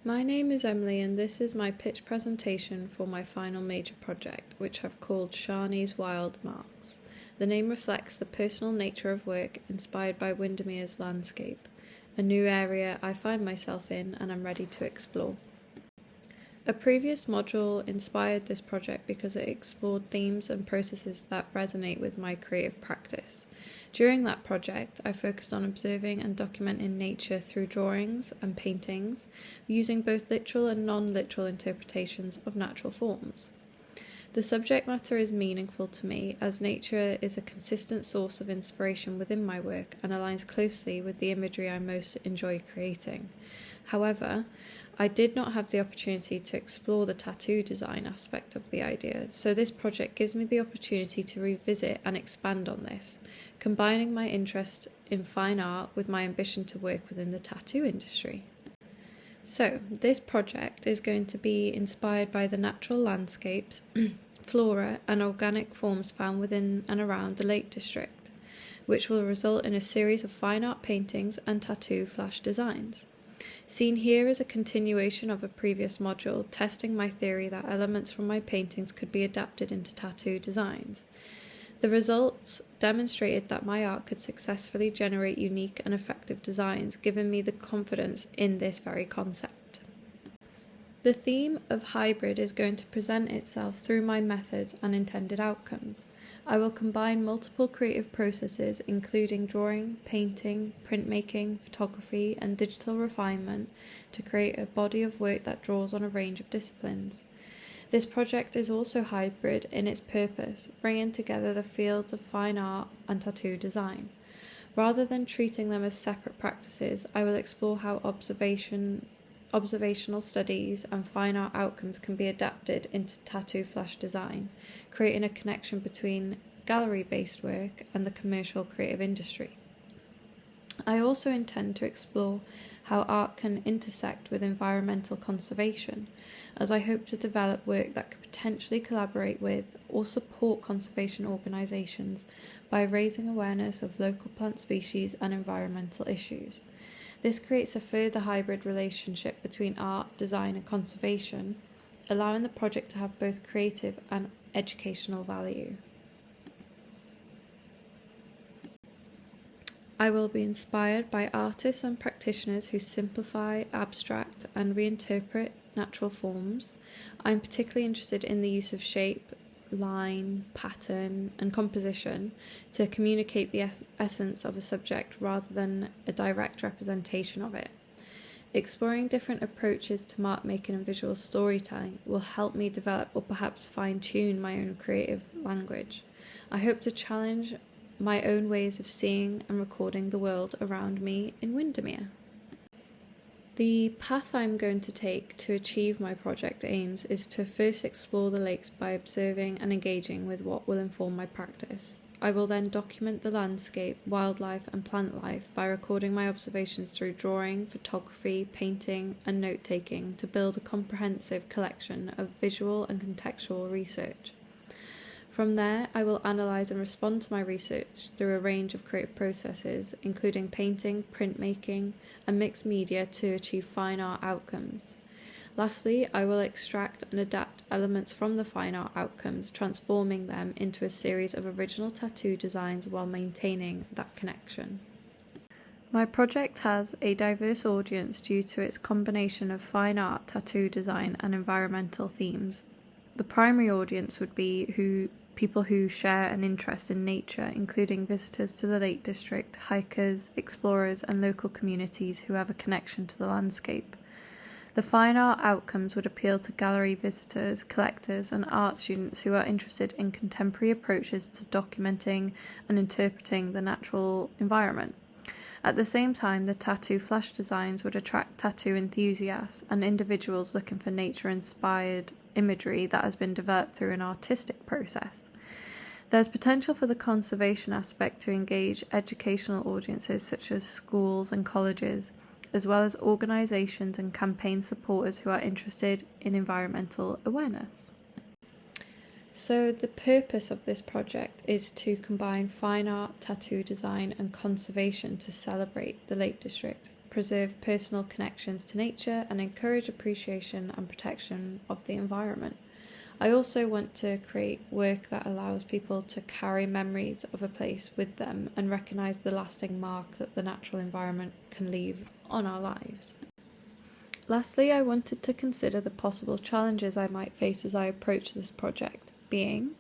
My name is Emily and this is my pitch presentation for my final major project, which I've called Shani's Wild Marks. The name reflects the personal nature of work inspired by Windermere's landscape, a new area I find myself in and I'm ready to explore. A previous module inspired this project because it explored themes and processes that resonate with my creative practice. During that project, I focused on observing and documenting nature through drawings and paintings, using both literal and non-literal interpretations of natural forms. The subject matter is meaningful to me as nature is a consistent source of inspiration within my work and aligns closely with the imagery I most enjoy creating. However, I did not have the opportunity to explore the tattoo design aspect of the idea, so this project gives me the opportunity to revisit and expand on this, combining my interest in fine art with my ambition to work within the tattoo industry. So, this project is going to be inspired by the natural landscapes, flora and organic forms found within and around the Lake District, which will result in a series of fine art paintings and tattoo flash designs. Seen here is a continuation of a previous module, testing my theory that elements from my paintings could be adapted into tattoo designs. The results demonstrated that my art could successfully generate unique and effective designs, giving me the confidence in this very concept. The theme of hybrid is going to present itself through my methods and intended outcomes. I will combine multiple creative processes including drawing, painting, printmaking, photography and digital refinement to create a body of work that draws on a range of disciplines. This project is also hybrid in its purpose, bringing together the fields of fine art and tattoo design. Rather than treating them as separate practices, I will explore how observational studies and fine art outcomes can be adapted into tattoo flash design, creating a connection between gallery-based work and the commercial creative industry. I also intend to explore how art can intersect with environmental conservation, as I hope to develop work that could potentially collaborate with or support conservation organisations by raising awareness of local plant species and environmental issues. This creates a further hybrid relationship between art, design and conservation, allowing the project to have both creative and educational value. I will be inspired by artists and practitioners who simplify, abstract and reinterpret natural forms. I'm particularly interested in the use of shape, line, pattern and composition to communicate the essence of a subject rather than a direct representation of it. Exploring different approaches to mark making and visual storytelling will help me develop or perhaps fine-tune my own creative language. I hope to challenge my own ways of seeing and recording the world around me in Windermere. The path I'm going to take to achieve my project aims is to first explore the lakes by observing and engaging with what will inform my practice. I will then document the landscape, wildlife and plant life by recording my observations through drawing, photography, painting and note-taking to build a comprehensive collection of visual and contextual research. From there, I will analyse and respond to my research through a range of creative processes, including painting, printmaking, and mixed media to achieve fine art outcomes. Lastly, I will extract and adapt elements from the fine art outcomes, transforming them into a series of original tattoo designs while maintaining that connection. My project has a diverse audience due to its combination of fine art, tattoo design, and environmental themes. The primary audience would be people who share an interest in nature, including visitors to the Lake District, hikers, explorers and local communities who have a connection to the landscape. The fine art outcomes would appeal to gallery visitors, collectors and art students who are interested in contemporary approaches to documenting and interpreting the natural environment. At the same time, the tattoo flash designs would attract tattoo enthusiasts and individuals looking for nature-inspired imagery that has been developed through an artistic process. There's potential for the conservation aspect to engage educational audiences such as schools and colleges, as well as organisations and campaign supporters who are interested in environmental awareness. So the purpose of this project is to combine fine art, tattoo design and conservation to celebrate the Lake District, preserve personal connections to nature, and encourage appreciation and protection of the environment. I also want to create work that allows people to carry memories of a place with them and recognise the lasting mark that the natural environment can leave on our lives. Lastly, I wanted to consider the possible challenges I might face as I approach this project, being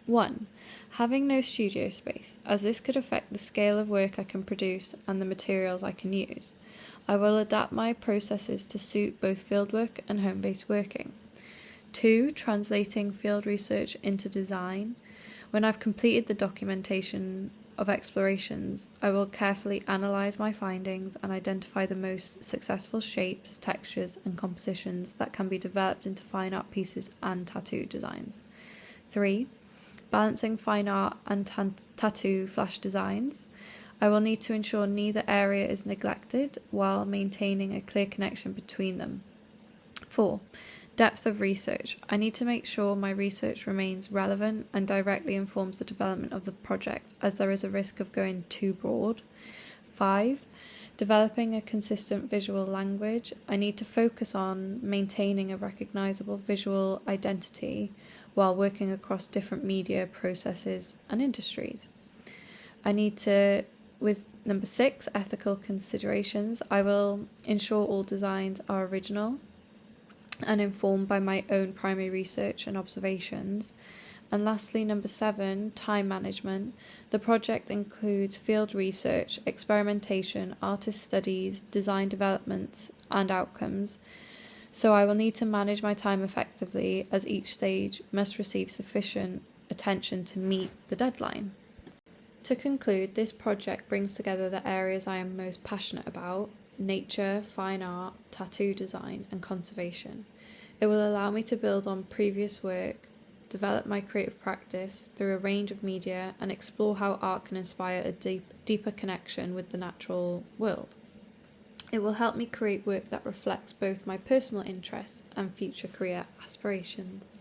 1. Having no studio space, as this could affect the scale of work I can produce and the materials I can use. I will adapt my processes to suit both fieldwork and home-based working. 2. Translating field research into design. When I've completed the documentation of explorations, I will carefully analyse my findings and identify the most successful shapes, textures and compositions that can be developed into fine art pieces and tattoo designs. 3. Balancing fine art and tattoo flash designs. I will need to ensure neither area is neglected while maintaining a clear connection between them. 4. Depth of research. I need to make sure my research remains relevant and directly informs the development of the project, as there is a risk of going too broad. 5. Developing a consistent visual language. I need to focus on maintaining a recognisable visual identity while working across different media processes and industries. With number 6, ethical considerations, I will ensure all designs are original and informed by my own primary research and observations. And lastly, number 7, time management. The project includes field research, experimentation, artist studies, design developments, and outcomes. So I will need to manage my time effectively, as each stage must receive sufficient attention to meet the deadline. To conclude, this project brings together the areas I am most passionate about: nature, fine art, tattoo design, and conservation. It will allow me to build on previous work, develop my creative practice through a range of media, and explore how art can inspire a deeper connection with the natural world. It will help me create work that reflects both my personal interests and future career aspirations.